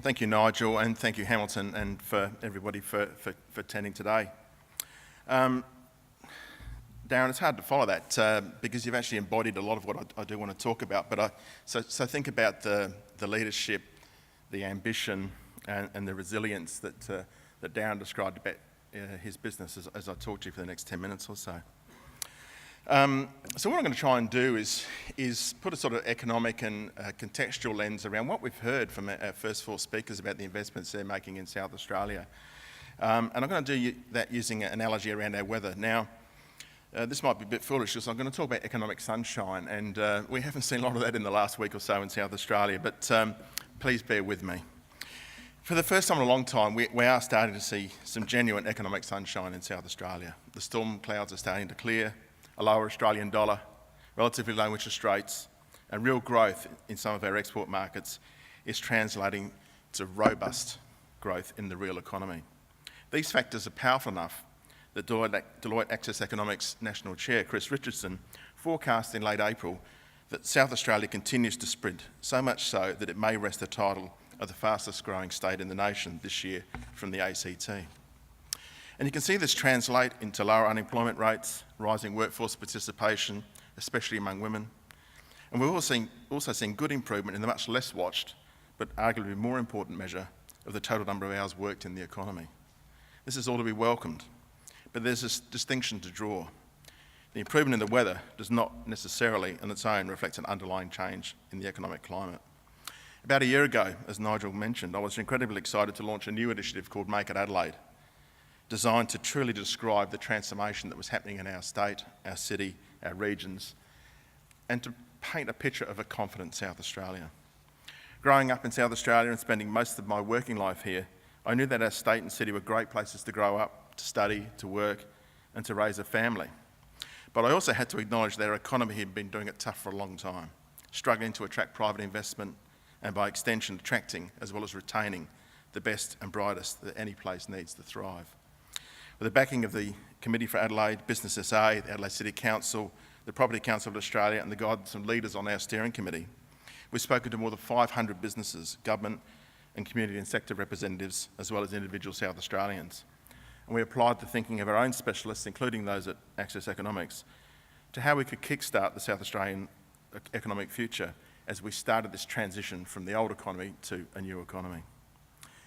Thank you, Nigel, and thank you, Hamilton, and for everybody for attending today. Darren, it's hard to follow that because you've actually embodied a lot of what I do want to talk about. But so think about the leadership, the ambition, and the resilience that Darren described about his business as I talk to you for the next 10 minutes or so. So what I'm going to try and do is put a sort of economic and contextual lens around what we've heard from our first four speakers about the investments they're making in South Australia. And I'm going to do that using an analogy around our weather. Now, this might be a bit foolish because I'm going to talk about economic sunshine, and we haven't seen a lot of that in the last week or so in South Australia, but please bear with me. For the first time in a long time, we are starting to see some genuine economic sunshine in South Australia. The storm clouds are starting to clear, a lower Australian dollar, relatively low interest rates, and real growth in some of our export markets is translating to robust growth in the real economy. These factors are powerful enough that Delooite Access Economics National Chair, Chris Richardson, forecast in late April that South Australia continues to sprint, so much so that it may wrest the title of the fastest growing state in the nation this year from the ACT. And you can see this translate into lower unemployment rates, rising workforce participation, especially among women. And we're also seeing good improvement in the much less watched, but arguably more important measure of the total number of hours worked in the economy. This is all to be welcomed, but there's this distinction to draw. The improvement in the weather does not necessarily on its own reflect an underlying change in the economic climate. About a year ago, as Nigel mentioned, I was incredibly excited to launch a new initiative called Make It Adelaide, designed to truly describe the transformation that was happening in our state, our city, our regions, and to paint a picture of a confident South Australia. Growing up in South Australia and spending most of my working life here, I knew that our state and city were great places to grow up, to study, to work, and to raise a family. But I also had to acknowledge that our economy had been doing it tough for a long time, struggling to attract private investment and by extension attracting as well as retaining the best and brightest that any place needs to thrive. With the backing of the Committee for Adelaide, Business SA, the Adelaide City Council, the Property Council of Australia and the guidance and leaders on our steering committee, we've spoken to more than 500 businesses, government and community and sector representatives, as well as individual South Australians. And we applied the thinking of our own specialists, including those at Access Economics, to how we could kickstart the South Australian economic future as we started this transition from the old economy to a new economy,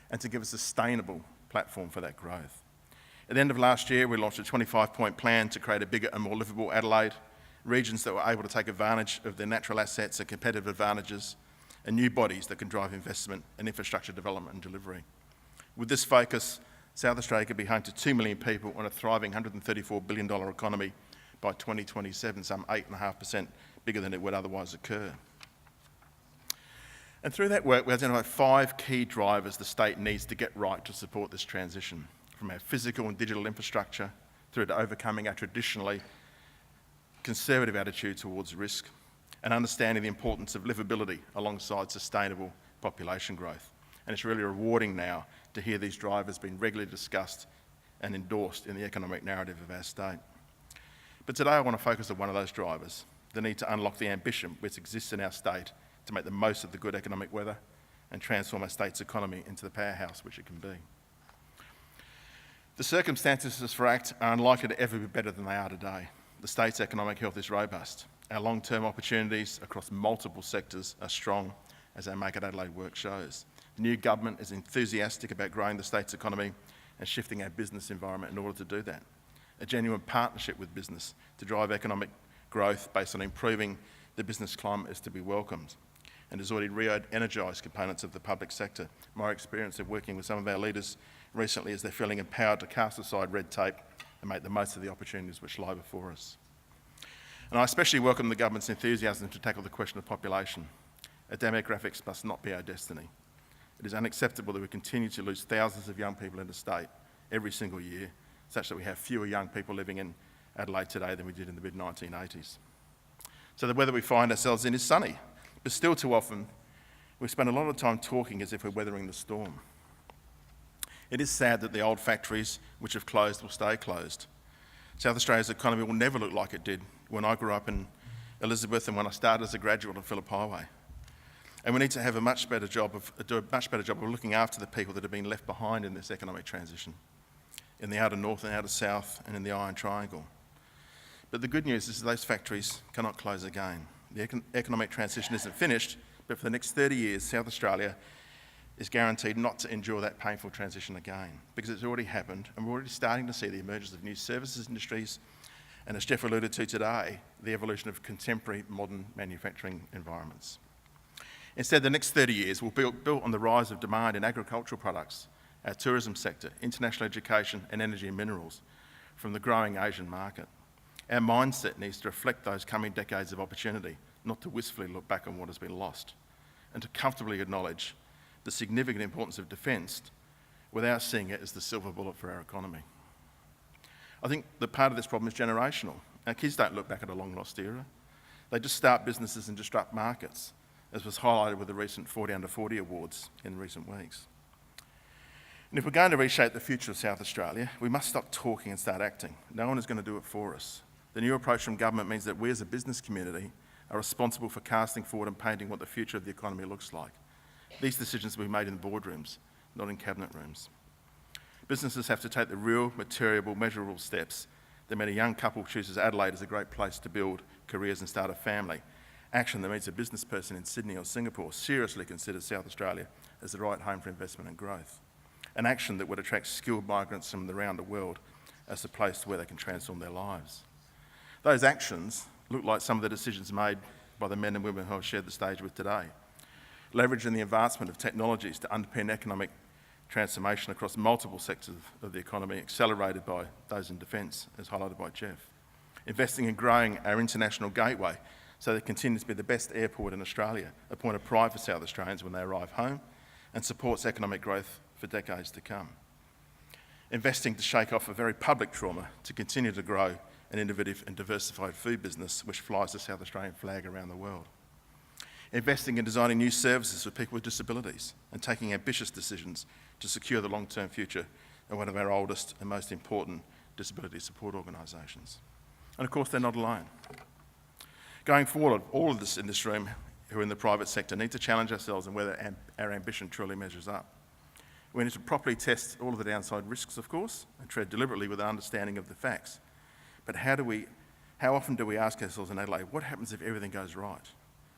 and to give a sustainable platform for that growth. At the end of last year, we launched a 25-point plan to create a bigger and more livable Adelaide, regions that were able to take advantage of their natural assets and competitive advantages, and new bodies that can drive investment and infrastructure development and delivery. With this focus, South Australia could be home to 2 million people on a thriving $134 billion economy by 2027, some 8.5% bigger than it would otherwise occur. And through that work, we identified 5 key drivers the state needs to get right to support this transition, from our physical and digital infrastructure through to overcoming our traditionally conservative attitude towards risk and understanding the importance of livability alongside sustainable population growth. And it's really rewarding now to hear these drivers being regularly discussed and endorsed in the economic narrative of our state. But today I want to focus on one of those drivers, the need to unlock the ambition which exists in our state to make the most of the good economic weather and transform our state's economy into the powerhouse which it can be. The circumstances for ACT are unlikely to ever be better than they are today. The state's economic health is robust. Our long-term opportunities across multiple sectors are strong, as our Make It Adelaide work shows. The new government is enthusiastic about growing the state's economy and shifting our business environment in order to do that. A genuine partnership with business to drive economic growth based on improving the business climate is to be welcomed, and has already re-energised components of the public sector. My experience of working with some of our leaders recently is they're feeling empowered to cast aside red tape and make the most of the opportunities which lie before us. And I especially welcome the government's enthusiasm to tackle the question of population. Our demographics must not be our destiny. It is unacceptable that we continue to lose thousands of young people in the state every single year, such that we have fewer young people living in Adelaide today than we did in the mid-1980s. So the weather we find ourselves in is sunny, but still too often we spend a lot of time talking as if we're weathering the storm. It is sad that the old factories which have closed will stay closed. South Australia's economy will never look like it did when I grew up in Elizabeth, and when I started as a graduate on Phillip Highway. And we need to do a much better job of looking after the people that have been left behind in this economic transition, in the outer north and outer south, and in the Iron Triangle. But the good news is those factories cannot close again. The economic transition isn't finished, but for the next 30 years, South Australia is guaranteed not to endure that painful transition again, because it's already happened, and we're already starting to see the emergence of new services industries, and as Jeff alluded to today, the evolution of contemporary modern manufacturing environments. Instead, the next 30 years will be built on the rise of demand in agricultural products, our tourism sector, international education, and energy and minerals from the growing Asian market. Our mindset needs to reflect those coming decades of opportunity, not to wistfully look back on what has been lost, and to comfortably acknowledge the significant importance of defence without seeing it as the silver bullet for our economy. I think that part of this problem is generational. Our kids don't look back at a long-lost era. They just start businesses and disrupt markets, as was highlighted with the recent 40 Under 40 awards in recent weeks. And if we're going to reshape the future of South Australia, we must stop talking and start acting. No one is going to do it for us. The new approach from government means that we as a business community are responsible for casting forward and painting what the future of the economy looks like. These decisions will be made in boardrooms, not in cabinet rooms. Businesses have to take the real, material, measurable steps that mean a young couple chooses Adelaide as a great place to build careers and start a family. Action that means a business person in Sydney or Singapore seriously considers South Australia as the right home for investment and growth. An action that would attract skilled migrants from around the world as a place where they can transform their lives. Those actions look like some of the decisions made by the men and women who I've shared the stage with today. Leveraging the advancement of technologies to underpin economic transformation across multiple sectors of the economy, accelerated by those in defence, as highlighted by Jeff. Investing in growing our international gateway so that it continues to be the best airport in Australia, a point of pride for South Australians when they arrive home, and supports economic growth for decades to come. Investing to shake off a very public trauma to continue to grow an innovative and diversified food business which flies the South Australian flag around the world. Investing in designing new services for people with disabilities and taking ambitious decisions to secure the long-term future of one of our oldest and most important disability support organisations. And of course, they're not alone. Going forward, all of us in this room who are in the private sector need to challenge ourselves on whether our ambition truly measures up. We need to properly test all of the downside risks, of course, and tread deliberately with an understanding of the facts. But how often do we ask ourselves in Adelaide, what happens if everything goes right?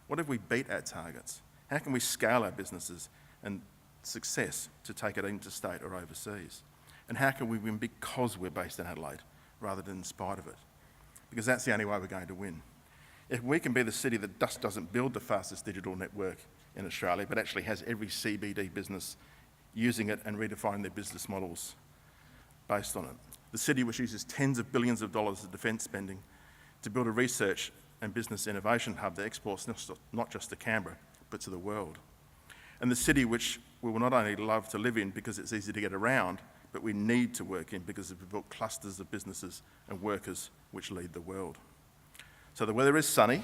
What if we beat our targets? How can we scale our businesses and success to take it interstate or overseas? And how can we win because we're based in Adelaide rather than in spite of it? Because that's the only way we're going to win. If we can be the city that just doesn't build the fastest digital network in Australia, but actually has every CBD business using it and redefining their business models based on it. The city which uses tens of billions of dollars of defence spending to build a research and business innovation hub that exports not just to Canberra, but to the world. And the city which we will not only love to live in because it's easy to get around, but we need to work in because we've built clusters of businesses and workers which lead the world. So the weather is sunny.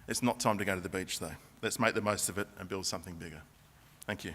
It's not time to go to the beach though. Let's make the most of it and build something bigger. Thank you.